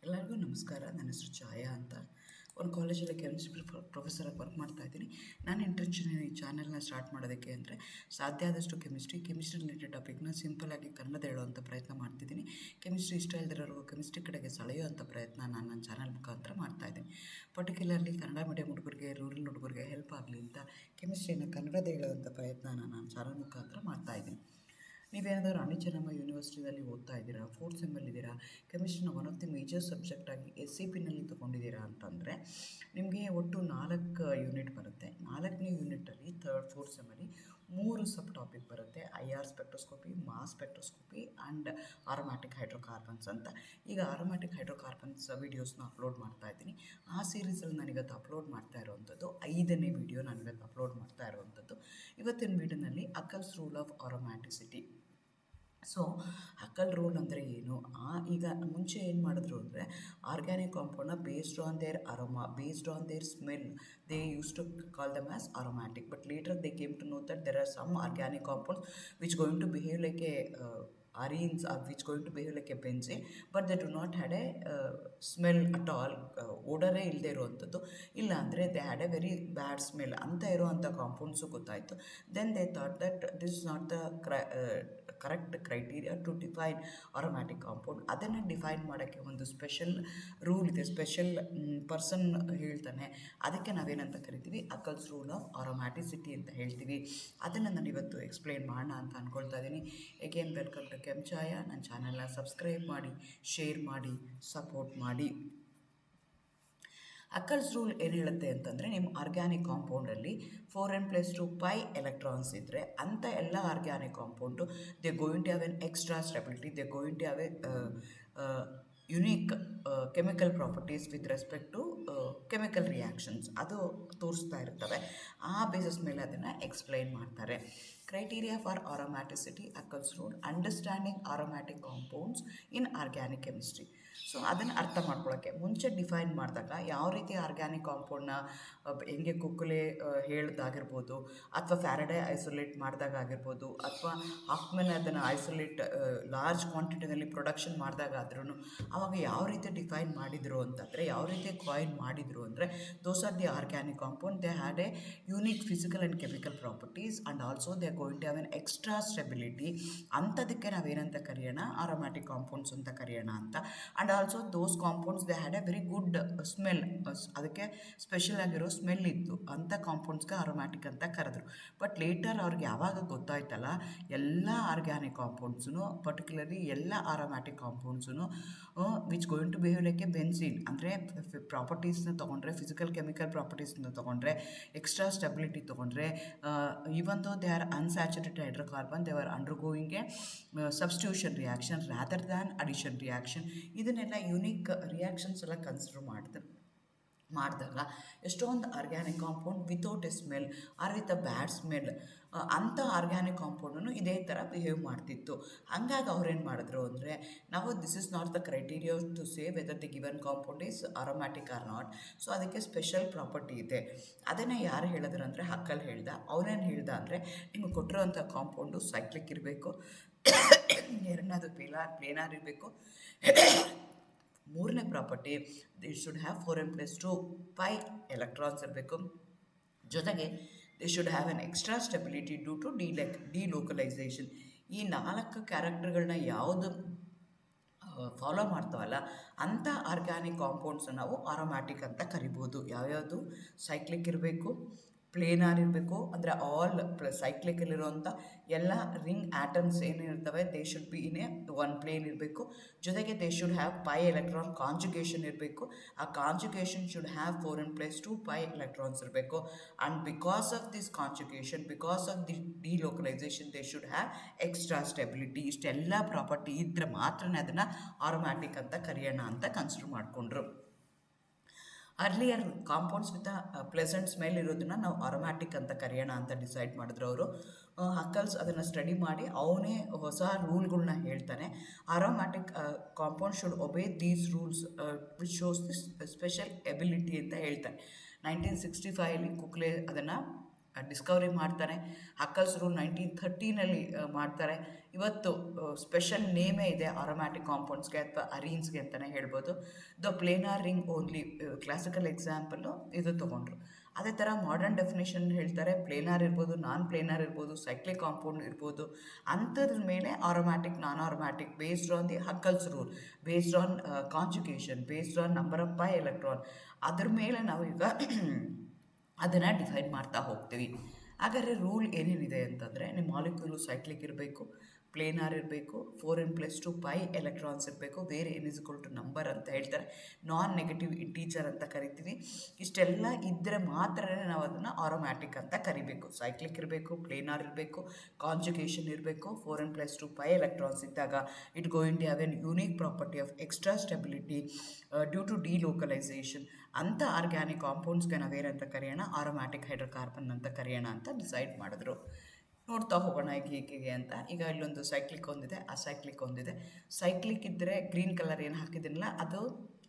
ಎಲ್ಲರಿಗೂ ನಮಸ್ಕಾರ. ನನ್ನ ಹೆಸರು ಛಾಯಾ ಅಂತ. ಒಂದು ಕಾಲೇಜಲ್ಲಿ ಕೆಮಿಸ್ಟ್ರಿ ಪ್ರೊಫೆಸರಾಗಿ ವರ್ಕ್ ಮಾಡ್ತಾಯಿದ್ದೀನಿ. ನನ್ನ ಇಂಟೆನ್ಷನ್ ಈ ಚಾನೆಲ್ನ ಸ್ಟಾರ್ಟ್ ಮಾಡೋದಕ್ಕೆ ಅಂದರೆ ಸಾಧ್ಯ ಆದಷ್ಟು ಕೆಮಿಸ್ಟ್ರಿ ರಿಲೇಟೆಡ್ ಟಾಪಿಕ್ನ ಸಿಂಪಲ್ಲಾಗಿ ಕನ್ನಡ ಹೇಳುವಂಥ ಪ್ರಯತ್ನ ಮಾಡ್ತಿದ್ದೀನಿ. ಕೆಮಿಸ್ಟ್ರಿ ಇಷ್ಟ ಇಲ್ದಿರೋರ್ಗೂ ಕೆಮಿಸ್ಟ್ರಿ ಕಡೆಗೆ ಸೆಳೆಯುವಂಥ ಪ್ರಯತ್ನ ನಾನು ನನ್ನ ಚಾನಲ್ ಮುಖಾಂತರ ಮಾಡ್ತಾಯಿದ್ದೀನಿ. ಪರ್ಟಿಕ್ಯುಲರ್ಲಿ ಕನ್ನಡ ಮೀಡಿಯಂ ಹುಡುಗರಿಗೆ, ರೂರಲ್ ಹುಡುಗರಿಗೆ ಹೆಲ್ಪ್ ಆಗಲಿ ಅಂತ ಕೆಮಿಸ್ಟ್ರಿನ ಕನ್ನಡದ ಹೇಳುವಂಥ ಪ್ರಯತ್ನ ನಾನು ಚಾನಲ್ ಮುಖಾಂತರ ಮಾಡ್ತಾಯಿದ್ದೀನಿ. ನೀವೇನಾದರೂ ರಾಣಿ ಚೆನ್ನಮ್ಮ ಯೂನಿವರ್ಸಿಟಿಯಲ್ಲಿ ಓದ್ತಾ ಇದ್ದೀರಾ, ಫೋರ್ತ್ ಸೆಮ್ಮಲ್ಲಿದ್ದೀರಾ, ಕೆಮಿಸ್ಟ್ರಿನ ಒನ್ ಆಫ್ ದಿ ಮೇಜರ್ ಸಬ್ಜೆಕ್ಟಾಗಿ SCPನಲ್ಲಿ ತೊಗೊಂಡಿದ್ದೀರಾ ಅಂತಂದರೆ ನಿಮಗೆ ಒಟ್ಟು 4 ಯೂನಿಟ್ ಬರುತ್ತೆ. 4ನೇ ಯೂನಿಟಲ್ಲಿ ಫೋರ್ತ್ ಸೆಮ್ಮಲ್ಲಿ 3 ಸಬ್ ಟಾಪಿಕ್ ಬರುತ್ತೆ. IR spectroscopy, mass spectroscopy and aromatic hydrocarbons ಅಂತ. ಈಗ ಆರೋಮ್ಯಾಟಿಕ್ ಹೈಡ್ರೋಕಾರ್ಬನ್ಸ್ ವೀಡಿಯೋಸ್ನ ಅಪ್ಲೋಡ್ ಮಾಡ್ತಾ ಇದ್ದೀನಿ. ಆ ಸೀರೀಸಲ್ಲಿ ನಾನಿವತ್ತು ಅಪ್ಲೋಡ್ ಮಾಡ್ತಾ ಇರೋವಂಥದ್ದು 5ನೇ ವೀಡಿಯೋ ನಾನಿವತ್ತು ಅಪ್ಲೋಡ್ ಮಾಡ್ತಾ ಇರೋವಂಥದ್ದು. ಇವತ್ತಿನ ವೀಡಿಯೋನಲ್ಲಿ Huckel's rule of aromaticity. So Huckel rule ಅಂದರೆ ಏನು? ಈಗ ಮುಂಚೆ ಏನು ಮಾಡಿದ್ರು ಅಂದರೆ ಆರ್ಗ್ಯಾನಿಕ್ ಕಾಂಪೌಂಡ್ನ based on their aroma, based on their smell, they use to call them as aromatic. But later they came to know that there are some organic compounds which going to behave like a arenes, or which going to behave like a benzene, but they do not had a smell at all. ಓಡರೇ ಇಲ್ಲದೆ ಇರುವಂಥದ್ದು, ಇಲ್ಲ ಅಂದರೆ they had a very bad smell ಅಂತ ಇರುವಂಥ compounds ಗೊತ್ತಾಯಿತು. Then they thought that this is not the correct criteria to define aromatic compound. ಅದನ್ನು define ಮಾಡೋಕ್ಕೆ ಒಂದು ಸ್ಪೆಷಲ್ ರೂಲ್ ಇದೆ, ಸ್ಪೆಷಲ್ ಪರ್ಸನ್ ಹೇಳ್ತಾನೆ. ಅದಕ್ಕೆ ನಾವೇನಂತ ಕರಿತೀವಿ, ಅಕಲ್ಸ್ ರೂಲ್ ಆಫ್ ಆರೋಮ್ಯಾಟಿಸಿಟಿ ಅಂತ ಹೇಳ್ತೀವಿ. ಅದನ್ನು ನಾನು ಇವತ್ತು ಎಕ್ಸ್ಪ್ಲೈನ್ ಮಾಡೋಣ ಅಂತ ಅಂದ್ಕೊಳ್ತಾ ಇದ್ದೀನಿ. ಎಗೇನ್ ವೆಲ್ಕಮ್ ಟು ಛಾಯಾ. ನನ್ನ ಚಾನಲ್ನ ಸಬ್ಸ್ಕ್ರೈಬ್ ಮಾಡಿ, ಶೇರ್ ಮಾಡಿ, ಸಪೋರ್ಟ್ ಮಾಡಿ. ಅಕಲ್ಸ್ ರೂಲ್ ಏನು ಹೇಳುತ್ತೆ ಅಂತಂದರೆ, ನಿಮ್ಮ ಆರ್ಗ್ಯಾನಿಕ್ ಕಾಂಪೌಂಡಲ್ಲಿ 4n+2 ಎಲೆಕ್ಟ್ರಾನ್ಸ್ ಇದ್ದರೆ ಅಂಥ ಎಲ್ಲ organic compound they going to have an extra stability, they going to have a unique chemical properties with respect to chemical reactions ಅದು ತೋರಿಸ್ತಾ ಇರ್ತವೆ. ಆ ಬೇಸಿಸ್ ಮೇಲೆ ಅದನ್ನು ಎಕ್ಸ್ಪ್ಲೈನ್ ಮಾಡ್ತಾರೆ. Criteria for aromaticity, Huckel's rule, understanding aromatic compounds in organic chemistry. So ಅದನ್ನು ಅರ್ಥ ಮಾಡ್ಕೊಳ್ಳೋಕ್ಕೆ ಮುಂಚೆ ಡಿಫೈನ್ ಮಾಡಿದಾಗ ಯಾವ ರೀತಿ ಆರ್ಗ್ಯಾನಿಕ್ ಕಾಂಪೌಂಡ್ನ ಹೆಂಗೆ ಕುಕ್ಕುಲೆ ಹೇಳ್ದಾಗಿರ್ಬೋದು, ಅಥವಾ ಫ್ಯಾರಡೆ ಐಸೋಲೇಟ್ ಮಾಡಿದಾಗ ಆಗಿರ್ಬೋದು, ಅಥವಾ ಹಾಫ್ಮನ್ ಅದನ್ನು ಐಸೋಲೇಟ್ ಲಾರ್ಜ್ ಕ್ವಾಂಟಿಟಿನಲ್ಲಿ ಪ್ರೊಡಕ್ಷನ್ ಮಾಡಿದಾಗಾದ್ರೂ ಆವಾಗ ಯಾವ ರೀತಿ ಡಿಫೈನ್ ಮಾಡಿದರು ಅಂತಂದರೆ, ಯಾವ ರೀತಿ ಕಾಯಿನ್ ಮಾಡಿದರು ಅಂದರೆ, those are the organic compound, they had a unique physical and chemical properties and also they going to have an extra stability. ಅಂಥದಕ್ಕೆ ನಾವೇನಂತ ಕರೆಯೋಣ, ಆರೋಮ್ಯಾಟಿಕ್ ಕಾಂಪೌಂಡ್ಸ್ ಅಂತ ಕರೆಯೋಣ ಅಂತ. And also those compounds they had a very good smell, ಅದಕ್ಕೆ special ಆಗಿರೋ smell ಇತ್ತು. ಅಂಥ ಕಾಂಪೌಂಡ್ಸ್ಗೆ ಆರೋಮ್ಯಾಟಿಕ್ ಅಂತ ಕರೆದ್ರು. ಬಟ್ ಲೇಟರ್ ಅವ್ರಿಗೆ ಯಾವಾಗ ಗೊತ್ತಾಯ್ತಲ್ಲ, ಎಲ್ಲ ಆರ್ಗ್ಯಾನಿಕ್ ಕಾಂಪೌಂಡ್ಸು, ಪರ್ಟಿಕ್ಯುಲರ್ಲಿ ಎಲ್ಲ aromatic compounds which going to behave like a benzene, ಅಂದರೆ ಪ್ರಾಪರ್ಟೀಸ್ನ ತೊಗೊಂಡ್ರೆ, ಫಿಸಿಕಲ್ ಕೆಮಿಕಲ್ ಪ್ರಾಪರ್ಟೀಸ್ನ ತೊಗೊಂಡ್ರೆ, ಎಕ್ಸ್ಟ್ರಾ ಸ್ಟೆಬಿಲಿಟಿ ತೊಗೊಂಡ್ರೆ, even though they are unsaturated hydrocarbon, they are undergoing a substitution reaction rather than addition reaction. ಇದನ್ನೆಲ್ಲ unique reactions ಎಲ್ಲ consider ಮಾಡಿದಾಗ ಎಷ್ಟೊಂದು organic compound without a smell or with a bad smell, ಅಂಥ organic ಕಾಂಪೌಂಡನ್ನು ಇದೇ ಥರ behave ಮಾಡ್ತಿತ್ತು. ಹಾಗಾಗಿ ಅವ್ರೇನು ಮಾಡಿದ್ರು ಅಂದರೆ, ನಾವು this is not the criteria to say whether the given compound is aromatic or not. So ಅದಕ್ಕೆ ಸ್ಪೆಷಲ್ ಪ್ರಾಪರ್ಟಿ ಇದೆ. ಅದನ್ನು ಯಾರು ಹೇಳಿದ್ರು ಅಂದರೆ ಹಕ್ಕಲ್ ಹೇಳ್ದ. ಅವನೇನು ಹೇಳ್ದ ಅಂದರೆ, ನಿಮಗೆ ಕೊಟ್ಟಿರೋವಂಥ ಕಾಂಪೌಂಡು ಸೈಕ್ಲಿಕ್ ಇರಬೇಕು, ಎರಡನೇದು ಪ್ಲೇನಾರ್ ಇರಬೇಕು, ಮೂರನೇ property they should have 4n+2 electrons ಇರಬೇಕು, ಜೊತೆಗೆ they should have an extra stability due to delocalisation. ಈ 4 ಕ್ಯಾರೆಕ್ಟರ್ಗಳನ್ನ ಯಾವುದು ಫಾಲೋ ಮಾಡ್ತಾವಲ್ಲ ಅಂಥ ಆರ್ಗ್ಯಾನಿಕ್ ಕಾಂಪೌಂಡ್ಸನ್ನು ನಾವು ಆರೋಮ್ಯಾಟಿಕ್ ಅಂತ ಕರಿಬೋದು. ಯಾವ್ಯಾವುದು? ಸೈಕ್ಲಿಕ್ ಇರಬೇಕು, ಪ್ಲೇನಾರ್ ಇರಬೇಕು, ಅಂದರೆ ಆಲ್ ಸೈಕ್ಲಿಕಲ್ಲಿರುವಂಥ ಎಲ್ಲ ರಿಂಗ್ ಆಟಮ್ಸ್ ಏನಿರ್ತವೆ they should be in a one plane ಇರಬೇಕು. ಜೊತೆಗೆ they should have electron conjugation ಇರಬೇಕು. ಆ conjugation should have 4n+2 electrons ಇರಬೇಕು. And because of this conjugation, because of the delocalisation, they should have extra stability. ಇಷ್ಟೆಲ್ಲ property ಇದ್ದರೆ ಮಾತ್ರ ಅದನ್ನು aromatic ಅಂತ ಕರೆಯೋಣ ಅಂತ ಕನ್ಸಿಡರ್ ಮಾಡಿಕೊಂಡ್ರು. Earlier compounds with pleasant smell ಇರೋದನ್ನು ನಾವು ಆರೋಮ್ಯಾಟಿಕ್ ಅಂತ ಕರೆಯೋಣ ಅಂತ ಡಿಸೈಡ್ ಮಾಡಿದ್ರು ಅವರು. ಹಕ್ಕಲ್ಸ್ ಅದನ್ನು ಸ್ಟಡಿ ಮಾಡಿ ಅವನೇ ಹೊಸ ರೂಲ್ಗಳನ್ನ ಹೇಳ್ತಾನೆ. Aromatic compound should ಒಬೇ these rules which shows this special ability ಅಂತ ಹೇಳ್ತಾನೆ. 1965 ಕುಕ್ಲೆ ಅದನ್ನು ಡಿಸ್ಕವರಿ ಮಾಡ್ತಾನೆ. ಹಕ್ಕಲ್ಸ್ ರೂಲ್ 1913 ಮಾಡ್ತಾರೆ. ಇವತ್ತು ಸ್ಪೆಷಲ್ ನೇಮೇ ಇದೆ ಆರೋಮ್ಯಾಟಿಕ್ ಕಾಂಪೌಂಡ್ಸ್ಗೆ ಅಥವಾ ಅರೀನ್ಸ್ಗೆ ಅಂತಲೇ ಹೇಳ್ಬೋದು. The planar ring only classical example ಇದು ತೊಗೊಂಡ್ರು. ಅದೇ ಥರ ಮಾಡರ್ನ್ ಡೆಫಿನೇಷನ್ ಹೇಳ್ತಾರೆ, ಪ್ಲೇನಾರ್ ಇರ್ಬೋದು, ನಾನ್ ಪ್ಲೇನಾರ್ ಇರ್ಬೋದು, ಸೈಕ್ಲಿಕ್ ಕಾಂಪೌಂಡ್ ಇರ್ಬೋದು. ಅಂಥದ್ರ ಮೇಲೆ aromatic, non aromatic based on the Huckel's rule, based on conjugation, based on number of pi electron, ಅದ್ರ ಮೇಲೆ ನಾವು ಈಗ ಅದನ್ನು ಡಿಫೈನ್ ಮಾಡ್ತಾ ಹೋಗ್ತೀವಿ. ಹಾಗಾದರೆ ರೂಲ್ ಏನೇನಿದೆ ಅಂತಂದರೆ, ನಿಮ್ಮ ಮಾಲಿಕ್ಯೂಲು ಸೈಕ್ಲಿಕ್ ಇರಬೇಕು, ಪ್ಲೇನಾರ್ ಇರಬೇಕು, 4n+2 ಪೈ ಎಲೆಕ್ಟ್ರಾನ್ಸ್ ಇರಬೇಕು, ಬೇರೆ n ನಂಬರ್ ಅಂತ ಹೇಳ್ತಾರೆ, ನಾನ್ ನೆಗೆಟಿವ್ ಇಂಟೀಜರ್ ಅಂತ ಕರಿತೀವಿ. ಇಷ್ಟೆಲ್ಲ ಇದ್ದರೆ ಮಾತ್ರ ನಾವು ಅದನ್ನು ಆರೋಮ್ಯಾಟಿಕ್ ಅಂತ ಕರಿಬೇಕು. ಸೈಕ್ಲಿಕ್ ಇರಬೇಕು, ಪ್ಲೇನಾರ್ ಇರಬೇಕು, ಕಾಂಜುಗೇಷನ್ ಇರಬೇಕು, 4n+2 ಪೈ ಎಲೆಕ್ಟ್ರಾನ್ಸ್ ಇದ್ದಾಗ it going to have an unique property of extra stability due to delocalisation. ಅಂಥ ಆರ್ಗ್ಯಾನಿಕ್ ಕಾಂಪೌಂಡ್ಸ್ಗೆ ನಾವೇನಂತ ಕರೆಯೋಣ, ಆರೋಮ್ಯಾಟಿಕ್ ಹೈಡ್ರೋಕಾರ್ಬನ್ ಅಂತ ಕರೆಯೋಣ ಅಂತ ಡಿಸೈಡ್ ಮಾಡಿದ್ರು. ನೋಡ್ತಾ ಹೋಗೋಣ ಈಗ ಹೇಗೆ ಅಂತ. ಈಗ ಇಲ್ಲೊಂದು ಸೈಕ್ಲಿಕ್ ಒಂದಿದೆ, ಅಸೈಕ್ಲಿಕ್ ಒಂದಿದೆ. ಸೈಕ್ಲಿಕ್ ಇದ್ದರೆ ಗ್ರೀನ್ ಕಲರ್ ಏನು ಹಾಕಿದ್ದೀನಲ್ಲ ಅದು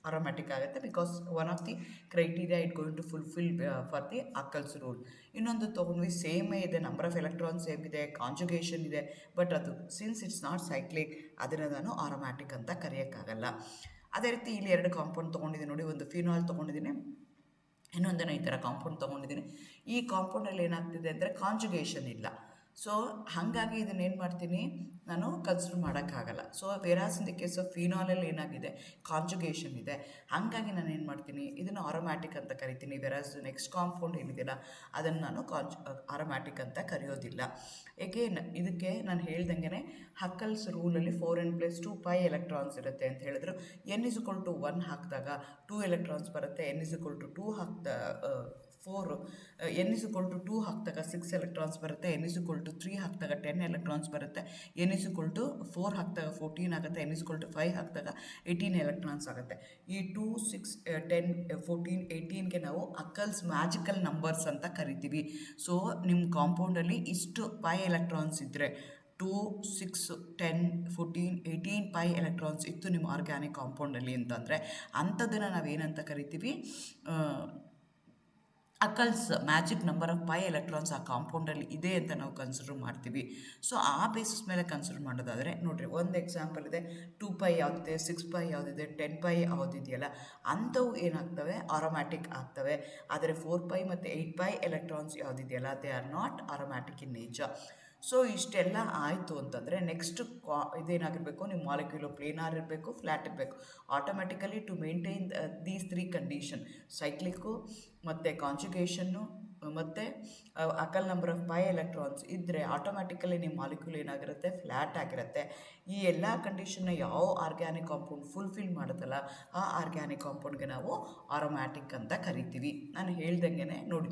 ಆರೋಮ್ಯಾಟಿಕ್ ಆಗುತ್ತೆ, because one of the criteria it going to fulfil for the Huckel's rule. ಇನ್ನೊಂದು ತೊಗೊಂಡ್ವಿ, ಸೇಮೇ ಇದೆ, ನಂಬರ್ ಆಫ್ ಎಲೆಕ್ಟ್ರಾನ್ಸ್ ಸೇಮ್ ಇದೆ, ಕಾಂಜುಗೇಷನ್ ಇದೆ, ಬಟ್ ಅದು ಸಿನ್ಸ್ ಇಟ್ಸ್ ನಾಟ್ ಸೈಕ್ಲಿಕ್ ಅದನ್ನು ನಾನು ಆರೋಮ್ಯಾಟಿಕ್ ಅಂತ ಕರೆಯೋಕ್ಕಾಗಲ್ಲ. ಅದೇ ರೀತಿ ಇಲ್ಲಿ 2 ಕಾಂಪೌಂಡ್ ತೊಗೊಂಡಿದ್ದೀನಿ ನೋಡಿ, ಒಂದು ಫಿನಾಲ್ ತೊಗೊಂಡಿದ್ದೀನಿ, ಇನ್ನೊಂದನ್ನು ಈ ಥರ ಕಾಂಪೌಂಡ್ ತೊಗೊಂಡಿದ್ದೀನಿ. ಈ ಕಾಂಪೌಂಡಲ್ಲಿ ಏನಾಗ್ತಿದೆ ಅಂದರೆ ಕಾಂಜುಗೇಷನ್ ಇಲ್ಲ. ಸೊ ಹಾಗಾಗಿ ಇದನ್ನೇನು ಮಾಡ್ತೀನಿ, ನಾನು ಕನ್ಸಿಡರ್ ಮಾಡೋಕ್ಕಾಗಲ್ಲ. So whereas in the case of ಫಿನಾಲಲ್ಲಿ ಏನಾಗಿದೆ, ಕಾಂಜುಗೇಷನ್ ಇದೆ. ಹಾಗಾಗಿ ನಾನು ಏನು ಮಾಡ್ತೀನಿ, ಇದನ್ನು ಆರೋಮ್ಯಾಟಿಕ್ ಅಂತ ಕರಿತೀನಿ. ವೆರಾಸ್ ನೆಕ್ಸ್ಟ್ ಕಾಂಪೌಂಡ್ ಏನಿದೆಯಲ್ಲ ಅದನ್ನು ನಾನು ಆರೋಮ್ಯಾಟಿಕ್ ಅಂತ ಕರೆಯೋದಿಲ್ಲ. ಎಗೇನ್ ಇದಕ್ಕೆ ನಾನು ಹೇಳ್ದಂಗೆ ಹಕ್ಕಲ್ಸ್ ರೂಲಲ್ಲಿ 4n+2 ಪೈ ಎಲೆಕ್ಟ್ರಾನ್ಸ್ ಇರುತ್ತೆ ಅಂತ ಹೇಳಿದ್ರು. n=1 ಹಾಕಿದಾಗ 2 ಎಲೆಕ್ಟ್ರಾನ್ಸ್ ಬರುತ್ತೆ, n=2 n=2 ಹಾಕಿದಾಗ 6 ಎಲೆಕ್ಟ್ರಾನ್ಸ್ ಬರುತ್ತೆ, n=3 ಹಾಕಿದಾಗ 10 ಎಲೆಕ್ಟ್ರಾನ್ಸ್ ಬರುತ್ತೆ, n=4 ಹಾಕಿದಾಗ 14 ಆಗುತ್ತೆ, n=5 ಹಾಕಿದಾಗ 18 ಎಲೆಕ್ಟ್ರಾನ್ಸ್ ಆಗುತ್ತೆ. ಈ 2, 6, 10, 14, 18ಗೆ ನಾವು ಹಕ್ಕಲ್ಸ್ ಮ್ಯಾಜಿಕಲ್ ನಂಬರ್ಸ್ ಅಂತ ಕರಿತೀವಿ. ಸೊ ನಿಮ್ಮ ಕಾಂಪೌಂಡಲ್ಲಿ ಇಷ್ಟು ಪೈ ಎಲೆಕ್ಟ್ರಾನ್ಸ್ ಇದ್ದರೆ 2, 6, 10, 14, 18 ಪೈ ಎಲೆಕ್ಟ್ರಾನ್ಸ್ ಇತ್ತು ನಿಮ್ಮ ಆರ್ಗ್ಯಾನಿಕ್ ಕಾಂಪೌಂಡಲ್ಲಿ ಅಂತಂದರೆ ಅಂಥದ್ದನ್ನು ನಾವೇನಂತ ಕರಿತೀವಿ, Huckel's magic number of pi electrons ಆ ಕಾಂಪೌಂಡಲ್ಲಿ ಇದೆ ಅಂತ ನಾವು ಕನ್ಸಿಡರ್ ಮಾಡ್ತೀವಿ. ಸೊ ಆ ಬೇಸಿಸ್ ಮೇಲೆ ಕನ್ಸಿಡರ್ ಮಾಡೋದಾದರೆ ನೋಡಿರಿ, ಒಂದು ಎಕ್ಸಾಂಪಲ್ ಇದೆ, 2 ಪೈ ಯಾವುದಿದೆ, 6 ಪೈ ಯಾವುದಿದೆ, 10 ಪೈ ಯಾವುದಿದೆಯಲ್ಲ ಅಂಥವು ಏನಾಗ್ತವೆ, ಆರೋಮ್ಯಾಟಿಕ್ ಆಗ್ತವೆ. ಆದರೆ 4 ಪೈ ಮತ್ತು 8 ಪೈ ಎಲೆಕ್ಟ್ರಾನ್ಸ್ ಯಾವುದಿದೆಯಲ್ಲ they are not aromatic in nature. So ಇಷ್ಟೆಲ್ಲ ಆಯಿತು ಅಂತಂದರೆ ನೆಕ್ಸ್ಟ್ ಇದೇನಾಗಿರಬೇಕು, ನಿಮ್ಮ ಮಾಲಿಕ್ಯೂಲು ಪ್ಲೇನಾರ್ ಇರಬೇಕು, ಫ್ಲ್ಯಾಟ್ ಇರಬೇಕು. Automatically to maintain these 3 condition, cyclic ಮತ್ತು ಕಾಂಜುಗೇಷನ್ನು ಮತ್ತು Huckel number of pi electrons ಇದ್ದರೆ ಆಟೋಮ್ಯಾಟಿಕಲಿ ನಿಮ್ಮ ಮಾಲಿಕ್ಯೂಲ್ ಏನಾಗಿರುತ್ತೆ, ಫ್ಲ್ಯಾಟ್ ಆಗಿರುತ್ತೆ. ಈ ಎಲ್ಲ ಕಂಡೀಷನ್ನ ಯಾವ ಆರ್ಗ್ಯಾನಿಕ್ ಕಾಂಪೌಂಡ್ ಫುಲ್ಫಿಲ್ ಮಾಡುತ್ತಲ್ಲ ಆ ಆರ್ಗ್ಯಾನಿಕ್ ಕಾಂಪೌಂಡ್ಗೆ ನಾವು ಆರೋಮ್ಯಾಟಿಕ್ ಅಂತ ಕರಿತೀವಿ. ನಾನು ಹೇಳ್ದಂಗೆ ನೋಡಿ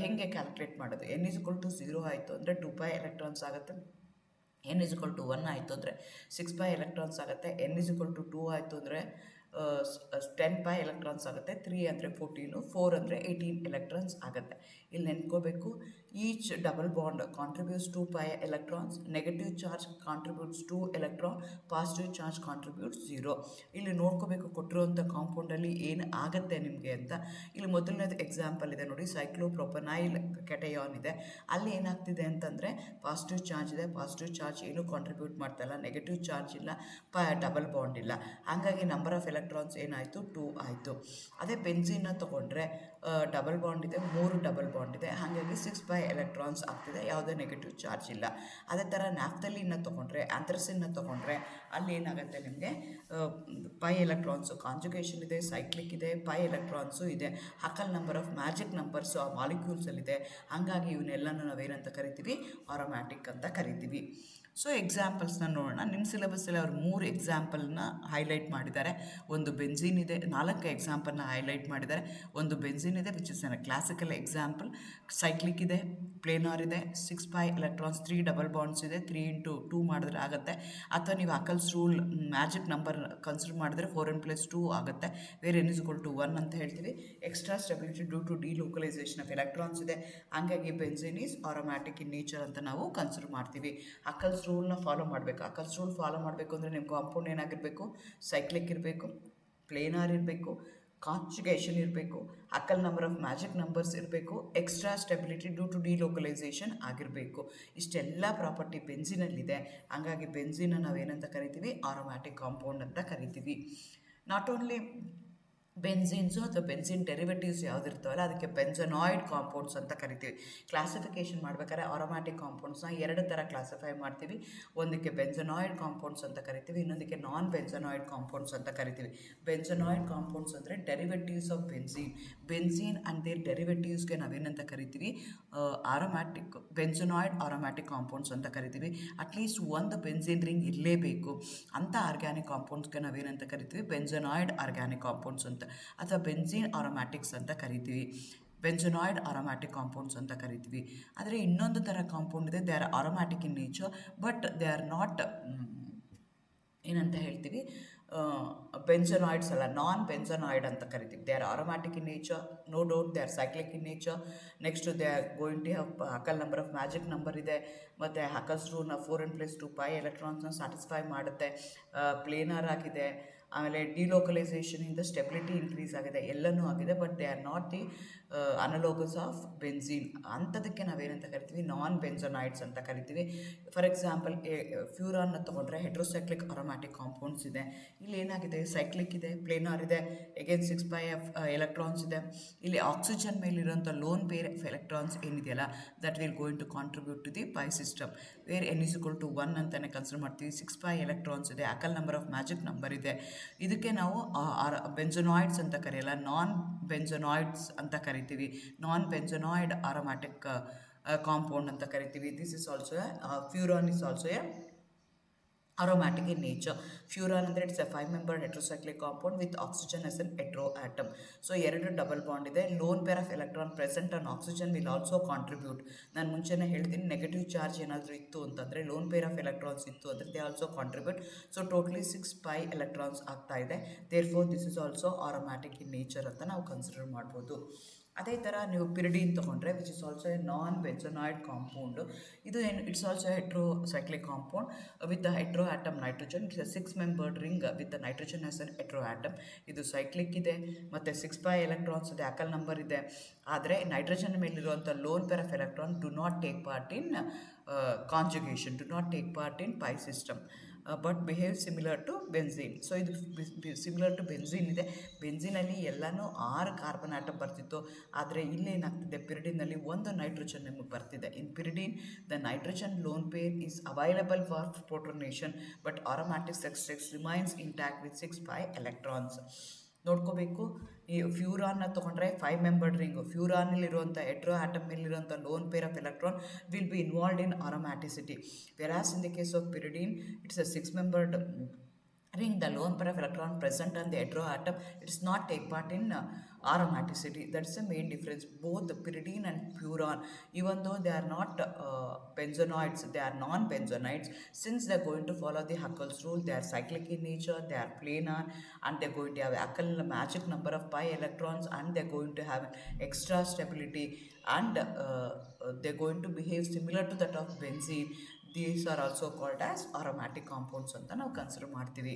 ಹೇಗೆ ಕ್ಯಾಲ್ಕುಲೇಟ್ ಮಾಡೋದು. n=0 ಆಯಿತು ಅಂದರೆ 2 ಪೈ ಎಲೆಕ್ಟ್ರಾನ್ಸ್ ಆಗುತ್ತೆ, n=1 ಆಯಿತು ಅಂದರೆ 6 ಪೈ ಎಲೆಕ್ಟ್ರಾನ್ಸ್ ಆಗುತ್ತೆ, n=2 ಆಯಿತು ಅಂದರೆ 10 ಪೈ ಎಲೆಕ್ಟ್ರಾನ್ಸ್ ಆಗುತ್ತೆ, 3 ಅಂದರೆ 14, 4 ಅಂದರೆ 18 ಎಲೆಕ್ಟ್ರಾನ್ಸ್ ಆಗುತ್ತೆ. ಇಲ್ಲಿ ನೆನ್ಕೋಬೇಕು, each double bond contributes 2 pi electrons, negative charge contributes 2 electron, positive charge contributes 0. ಇಲ್ಲಿ ನೋಡ್ಕೋಬೇಕು ಕೊಟ್ಟಿರುವಂಥ ಕಾಂಪೌಂಡಲ್ಲಿ ಏನು ಆಗುತ್ತೆ ನಿಮಗೆ ಅಂತ. ಇಲ್ಲಿ ಮೊದಲನೇದು ಎಕ್ಸಾಂಪಲ್ ಇದೆ ನೋಡಿ, ಸೈಕ್ಲೋಪ್ರೊಪನೈಲ್ ಕೆಟಯಾನ್ ಇದೆ. ಅಲ್ಲಿ ಏನಾಗ್ತಿದೆ ಅಂತಂದರೆ ಪಾಸಿಟಿವ್ ಚಾರ್ಜ್ ಇದೆ, ಪಾಸಿಟಿವ್ ಚಾರ್ಜ್ ಏನೂ ಕಾಂಟ್ರಿಬ್ಯೂಟ್ ಮಾಡ್ತಾಯಿಲ್ಲ, ನೆಗೆಟಿವ್ ಚಾರ್ಜ್ ಇಲ್ಲ, ಡಬಲ್ ಬಾಂಡ್ ಇಲ್ಲ. ಹಾಗಾಗಿ ನಂಬರ್ ಆಫ್ ಎಲೆಕ್ಟ್ರಾನ್ಸ್ ಏನಾಯಿತು, 2 ಆಯಿತು. ಅದೇ ಬೆನ್ಝೀನ್ನ ತೊಗೊಂಡ್ರೆ ಡಬಲ್ ಬಾಂಡ್ ಇದೆ, 3 ಡಬಲ್ ಬಾಂಡ್ ಇದೆ, ಹಾಗಾಗಿ 6 ಪೈ ಎಲೆಕ್ಟ್ರಾನ್ಸ್ ಆಗ್ತಿದೆ, ಯಾವುದೇ ನೆಗೆಟಿವ್ ಚಾರ್ಜ್ ಇಲ್ಲ. ಅದೇ ಥರ ನ್ಯಾಫ್ಥಲಿನ್ನ ತೊಗೊಂಡ್ರೆ, ಆಂಥ್ರಸಿನ್ನ ತೊಗೊಂಡ್ರೆ ಅಲ್ಲಿ ಏನಾಗುತ್ತೆ ನಿಮಗೆ, ಪೈ ಎಲೆಕ್ಟ್ರಾನ್ಸು ಕಾಂಜುಗೇಷನ್ ಇದೆ, ಸೈಕ್ಲಿಕ್ ಇದೆ, ಪೈ ಎಲೆಕ್ಟ್ರಾನ್ಸು ಇದೆ, ಹಕ್ಕಲ್ ನಂಬರ್ ಆಫ್ ಮ್ಯಾಜಿಕ್ ನಂಬರ್ಸು ಆ ಮಾಲಿಕ್ಯೂಲ್ಸಲ್ಲಿದೆ. ಹಾಗಾಗಿ ಇವನ್ನೆಲ್ಲನೂ ನಾವೇನಂತ ಕರಿತೀವಿ, ಆರೋಮ್ಯಾಟಿಕ್ ಅಂತ ಕರಿತೀವಿ. ಸೊ ಎಕ್ಸಾಂಪಲ್ಸ್ನ ನೋಡೋಣ. ನಿಮ್ಮ ಸಿಲೆಬಸ್ಸಲ್ಲಿ ಅವರು 3 ಎಕ್ಸಾಂಪಲ್ನ ಹೈಲೈಟ್ ಮಾಡಿದ್ದಾರೆ. ಒಂದು ಬೆನ್ಝೀನ್ ಇದೆ, 4 ಎಕ್ಸಾಂಪಲ್ನ ಹೈಲೈಟ್ ಮಾಡಿದ್ದಾರೆ. ಒಂದು ಬೆನ್ಝೀನ್ ಇದೆ which is N classical example, cyclic ಇದೆ, ಪ್ಲೇನಾರ್ ಇದೆ, 6 ಪೈ ಎಲೆಕ್ಟ್ರಾನ್ಸ್, 3 ಡಬಲ್ ಬಾಂಡ್ಸ್ ಇದೆ, 3 × 2 ಮಾಡಿದ್ರೆ ಆಗುತ್ತೆ. ಅಥವಾ ನೀವು Huckel's rule magic number consider ಮಾಡಿದ್ರೆ 4n+2 ಆಗುತ್ತೆ, ವೇರ್ n=1 ಅಂತ ಹೇಳ್ತೀವಿ. Extra stability due to delocalisation of electrons ಇದೆ, ಹಾಗಾಗಿ benzene is aromatic in nature ಅಂತ ನಾವು ಕನ್ಸಿಡರ್ ಮಾಡ್ತೀವಿ. ಹಕ್ಕಲ್ಸ್ ರೂಲ್ನ ಫಾಲೋ ಮಾಡಬೇಕು. ಹಕ್ಕಲ್ಸ್ ರೂಲ್ ಫಾಲೋ ಮಾಡಬೇಕು ಅಂದರೆ ನಿಮ್ಮ ಕಾಂಪೌಂಡ್ ಏನಾಗಿರಬೇಕು, ಸೈಕ್ಲಿಕ್ ಇರಬೇಕು, ಪ್ಲೇನಾರ್ ಇರಬೇಕು, ಕಾನ್ಜುಗೇಷನ್ ಇರಬೇಕು, Akal number of magic numbers ಇರಬೇಕು, extra stability due to delocalisation ಆಗಿರಬೇಕು. ಇಷ್ಟೆಲ್ಲ ಪ್ರಾಪರ್ಟಿ ಬೆನ್ಸಿನಲ್ಲಿದೆ. ಹಂಗಾಗಿ ಬೆನ್ಸಿನ ನಾವೇನಂತ ಕರಿತೀವಿ, ಆರೋಮ್ಯಾಟಿಕ್ ಕಾಂಪೌಂಡ್ ಅಂತ ಕರಿತೀವಿ. ನಾಟ್ ಓನ್ಲಿ ಬೆನ್ಸಿನ್ಸು ಅಥವಾ ಬೆನ್ಸಿನ್ ಡೆರಿವೇಟಿವ್ಸ್ ಯಾವುದಿರ್ತಾವಲ್ಲ ಅದಕ್ಕೆ ಬೆನ್ಸನಾಯ್ಡ್ ಕಾಂಪೌಂಡ್ಸ್ ಅಂತ ಕರಿತೀವಿ. ಕ್ಲಾಸಿಫಿಕೇಷನ್ ಮಾಡ್ಬೇಕಾದ್ರೆ ಆರೋಮ್ಯಾಟಿಕ್ ಕಾಂಪೌಂಡ್ಸ್ನ 2 ಥರ ಕ್ಲಾಸಿಫೈ ಮಾಡ್ತೀವಿ. ಒಂದಕ್ಕೆ ಬೆನ್ಸನಾಯ್ಡ್ ಕಾಂಪೌಂಡ್ಸ್ ಅಂತ ಕರಿತೀವಿ, ಇನ್ನೊಂದಕ್ಕೆ ನಾನ್ ಬೆನ್ಸನಾಯ್ಡ್ ಕಾಂಪೌಂಡ್ಸ್ ಅಂತ ಕರಿತೀವಿ. ಬೆನ್ಸನಾಯ್ಡ್ ಕಾಂಪೌಂಡ್ಸ್ ಅಂದರೆ derivatives of benzene and their ಡೆರಿವೇಟಿವ್ಸ್ಗೆ ನಾವೇನಂತ ಕರಿತೀವಿ, ಆರೋಮ್ಯಾಟಿಕ್ ಬೆನ್ಸನಾಯ್ಡ್ ಆರೋಮ್ಯಾಟಿಕ್ ಕಾಂಪೌಂಡ್ಸ್ ಅಂತ ಕರಿತೀವಿ. ಅಟ್ಲೀಸ್ಟ್ ಒಂದು ಬೆನ್ಸಿನ್ ರಿಂಗ್ ಇರಲೇಬೇಕು ಅಂಥ ಆರ್ಗ್ಯಾನಿಕ್ ಕಾಂಪೌಂಡ್ಸ್ಗೆ ನಾವೇನಂತ ಕರಿತೀವಿ, ಬೆನ್ಸನಾಯ್ಡ್ ಆರ್ಗ್ಯಾನಿಕ್ ಕಾಂಪೌಂಡ್ಸ್ ಅಂತ ಅಥವಾ ಬೆನ್ಸಿನ್ ಆರೋಮ್ಯಾಟಿಕ್ಸ್ ಅಂತ ಕರಿತೀವಿ, ಬೆನ್ಸನಾಯ್ಡ್ ಆರೋಮ್ಯಾಟಿಕ್ ಕಾಂಪೌಂಡ್ಸ್ ಅಂತ ಕರಿತೀವಿ. ಆದರೆ ಇನ್ನೊಂದು ಥರ ಕಾಂಪೌಂಡ್ ಇದೆ, they are aromatic in nature but they are not ಏನಂತ ಹೇಳ್ತೀವಿ, ಬೆನ್ಸನಾಯ್ಡ್ಸ್ ಅಲ್ಲ, ನಾನ್ ಬೆನ್ಸನಾಯ್ಡ್ ಅಂತ ಕರಿತೀವಿ. They are aromatic in nature, no doubt they are cyclic in nature. Next they are going to have Huckel number of magic number ಇದೆ, ಮತ್ತು ಹಕಲ್ಸ್ ರೂಲ್ನ 4n+2π ಎಲೆಕ್ಟ್ರಾನ್ಸ್ನ satisfy ಮಾಡುತ್ತೆ, planar ಆಗಿದೆ, ಆಮೇಲೆ ಡಿಲೋಕಲೈಸೇಷನಿಂದ ಸ್ಟೆಬಿಲಿಟಿ ಇನ್ಕ್ರೀಸ್ ಆಗಿದೆ, ಎಲ್ಲನೂ ಆಗಿದೆ. But they are not the analogues of benzene. ಅಂಥದಕ್ಕೆ ನಾವೇನಂತ ಕರಿತೀವಿ, ನಾನ್ ಬೆನ್ಸನಾಯ್ಡ್ಸ್ ಅಂತ ಕರಿತೀವಿ. ಫಾರ್ ಎಕ್ಸಾಂಪಲ್ ಫ್ಯೂರಾನ್ನ ತೊಗೊಂಡ್ರೆ ಹೆಟ್ರೋಸೈಕ್ಲಿಕ್ ಅರೋಮ್ಯಾಟಿಕ್ ಕಾಂಪೌಂಡ್ಸ್ ಇದೆ. ಇಲ್ಲಿ ಏನಾಗಿದೆ, ಸೈಕ್ಲಿಕ್ ಇದೆ, ಪ್ಲೇನಾರ್ ಇದೆ, ಅಗೇನ್ 6π ಎಲೆಕ್ಟ್ರಾನ್ಸ್ ಇದೆ. ಇಲ್ಲಿ ಆಕ್ಸಿಜನ್ ಮೇಲಿರೋಂಥ ಲೋನ್ ಪೇರ್ ಆಫ್ ಎಲೆಕ್ಟ್ರಾನ್ಸ್ ಏನಿದೆಯಲ್ಲ that will going to contribute to the pi system where n=1 ಅಂತಲೇ ಕನ್ಸಿಡರ್ ಮಾಡ್ತೀವಿ. 6π ಎಲೆಕ್ಟ್ರಾನ್ಸ್ ಇದೆ, Huckel number of magic number ಇದೆ. ಇದಕ್ಕೆ ನಾವು ಬೆನ್ಸನಾಯ್ಡ್ಸ್ ಅಂತ ಕರೆಯಲ್ಲ, ನಾನ್ ಬೆನ್ಸನಾಯ್ಡ್ಸ್ ಅಂತ ಕರಿತೀವಿ, ನಾನ್ ಬೆನ್ಸನಾಯ್ಡ್ ಆರೋಮ್ಯಾಟಿಕ್ ಕಾಂಪೌಂಡ್ ಅಂತ ಕರಿತೀವಿ. This is also furan is also a aromatic in nature. Furan ಅಂದರೆ it's a 5-membered heterocyclic compound with oxygen as an hetero atom. So 2 double bond ಇದೆ. Lone pair of electron present on oxygen will also contribute. ನಾನು ಮುಂಚೆನೇ ಹೇಳ್ತೀನಿ, negative charge ಏನಾದರೂ ಇತ್ತು ಅಂತಂದರೆ, loan pair of electrons ಇತ್ತು ಅಂದರೆ they also contribute. So totally 6π electrons ಆಗ್ತಾ ಇದೆ. Therefore this is also aromatic in nature ಅಂತ ನಾವು ಕನ್ಸಿಡರ್ ಮಾಡ್ಬೋದು. ಅದೇ ಥರ ನೀವು ಪಿರಿಡಿನ್ ತೊಗೊಂಡ್ರೆ which is also a non benzenoid compound. ಇದು ಏನು, it's also heterocyclic compound with hetero atom nitrogen. It's a 6-membered ring with nitrogen as an hetero atom. ಇದು ಸೈಕ್ಲಿಕ್ ಇದೆ ಮತ್ತು 6π ಎಲೆಕ್ಟ್ರಾನ್ಸ್ ಇದೆ, ಅಕಲ್ ನಂಬರ್ ಇದೆ. ಆದರೆ ನೈಟ್ರೋಜನ್ ಮೇಲಿರುವಂಥ lone pair of electron do not take part in conjugation, do not take part in pi system, but behave similar to benzene. So ಇದು similar to benzene ಇದೆ. ಬೆನ್ಸಿನಲ್ಲಿ ಎಲ್ಲನೂ 6 ಕಾರ್ಬನ್ ಆಟಮ್ ಬರ್ತಿತ್ತು, ಆದರೆ ಇಲ್ಲೇನಾಗ್ತಿದೆ, ಪಿರಿಡಿನಲ್ಲಿ 1 nitrogen ನಮಗೆ ಬರ್ತಿದೆ. In pyridine the nitrogen lone pair is available for protonation but aromatic substrate remains intact with 6π electrons. ನೋಡ್ಕೋಬೇಕು. ಈ ಫ್ಯೂರಾನ್ನ ತೊಗೊಂಡ್ರೆ 5-membered ರಿಂಗು, ಫ್ಯೂರಾನಲ್ಲಿರುವಂಥ ಹೆಟ್ರೋ ಆಟಮ್ ಮೇಲಿರುವಂಥ lone pair of electron will be involved in aromaticity. Whereas in the case of pyridine it's a 6-membered ring, the lone pair of electron present on the hetero atom, it does not take part in aromaticity. That's the main difference. Both the pyridine and furan, even though they are not benzenoids, they are non-benzenoids. Since they are going to follow the Huckel's rule, they are cyclic in nature, they are planar, and they are going to have Huckel magic number of pi electrons, and they are going to have extra stability, and they are going to behave similar to that of benzene. These are also called as aromatic compounds ಅಂತ ನಾವು consider ಮಾಡ್ತೀವಿ.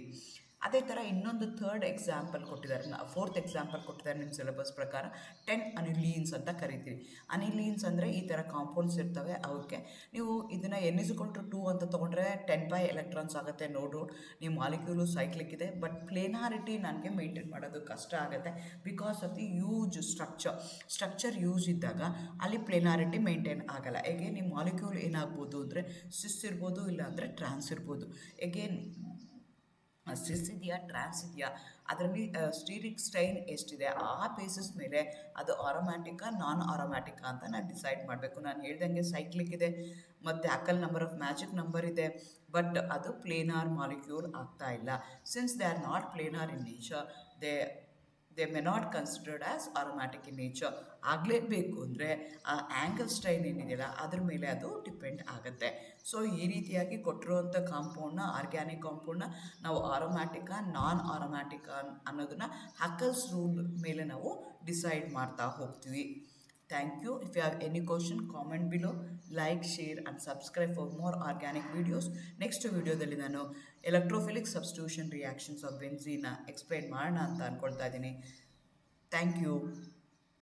ಅದೇ ಥರ ಇನ್ನೊಂದು 3rd example ಕೊಟ್ಟಿದ್ದಾರೆ, 4th example ಕೊಟ್ಟಿದ್ದಾರೆ ನಿಮ್ಮ syllabus ಪ್ರಕಾರ. 10 ಅನಿಲೀನ್ಸ್ ಅಂತ ಕರಿತೀವಿ. ಅನಿಲೀನ್ಸ್ ಅಂದರೆ ಈ ಥರ ಕಾಂಪೌಂಡ್ಸ್ ಇರ್ತವೆ, ಅವಕ್ಕೆ ನೀವು ಇದನ್ನು n=2 ಅಂತ ತೊಗೊಂಡ್ರೆ 10π ಎಲೆಕ್ಟ್ರಾನ್ಸ್ ಆಗುತ್ತೆ. ನೋ ಡೌಟ್ ನಿಮ್ಮ ಮಾಲಿಕ್ಯೂಲು ಸೈಕ್ಲಿಕ್ ಇದೆ, ಬಟ್ ಪ್ಲೇನಾರಿಟಿ ನನಗೆ ಮೇಂಟೈನ್ ಮಾಡೋದು ಕಷ್ಟ ಆಗುತ್ತೆ because of the use structure use ಇದ್ದಾಗ ಅಲ್ಲಿ ಪ್ಲೇನಾರಿಟಿ ಮೇಂಟೈನ್ ಆಗಲ್ಲ. ಹೇಗೆ ನಿಮ್ಮ ಮಾಲಿಕ್ಯೂಲ್ ಏನಾಗ್ಬೋದು ಅಂದರೆ ಸಿಸ್ ಇರ್ಬೋದು, ಇಲ್ಲ ಅಂದರೆ ಟ್ರಾನ್ಸ್ ಇರ್ಬೋದು. ಎಗೇನ್ ಸಿಸ್ ಇದೆಯಾ, ಟ್ರಾನ್ಸ್ ಇದೆಯಾ, ಅದರಲ್ಲಿ ಸ್ಟೀರಿಕ್ ಸ್ಟೈನ್ ಎಷ್ಟಿದೆ, ಆ ಬೇಸಿಸ್ ಮೇಲೆ ಅದು ಆರೋಮ್ಯಾಟಿಕಾ ನಾನ್ ಆರೋಮ್ಯಾಟಿಕಾ ಅಂತ ನಾನು ಡಿಸೈಡ್ ಮಾಡಬೇಕು. ನಾನು ಹೇಳ್ದಂಗೆ ಸೈಕ್ಲಿಕ್ ಇದೆ ಮತ್ತು Huckel number of magic number ಇದೆ, ಬಟ್ ಅದು ಪ್ಲೇನಾರ್ ಮಾಲಿಕ್ಯೂಲ್ ಆಗ್ತಾ ಇಲ್ಲ. Since they are not planar in nature, they may not considered as aromatic in nature. ಆಗಲೇಬೇಕು ಅಂದರೆ ಆ ಆ್ಯಂಗಲ್ ಸ್ಟೈನ್ ಏನಿದೆಯಲ್ಲ ಅದ್ರ ಮೇಲೆ ಅದು ಡಿಪೆಂಡ್ ಆಗುತ್ತೆ. ಸೊ ಈ ರೀತಿಯಾಗಿ ಕೊಟ್ಟಿರುವಂಥ ಕಾಂಪೌಂಡ್ನ, ಆರ್ಗ್ಯಾನಿಕ್ ಕಾಂಪೌಂಡ್ನ ನಾವು ಆರೋಮ್ಯಾಟಿಕಾ ನಾನ್ ಆರೋಮ್ಯಾಟಿಕಾ ಅನ್ನೋದನ್ನು ಹಕಲ್ಸ್ ರೂಲ್ ಮೇಲೆ ನಾವು ಡಿಸೈಡ್ ಮಾಡ್ತಾ ಹೋಗ್ತೀವಿ. Thank you. If you have any question, comment below, like, share and subscribe for more organic videos. Next ವೀಡಿಯೋದಲ್ಲಿ ನಾನು electrophilic substitution reactions of benzene explain ಮಾಡೋಣ ಅಂತ ಅಂದ್ಕೊಳ್ತಾ ಇದ್ದೀನಿ. Thank you.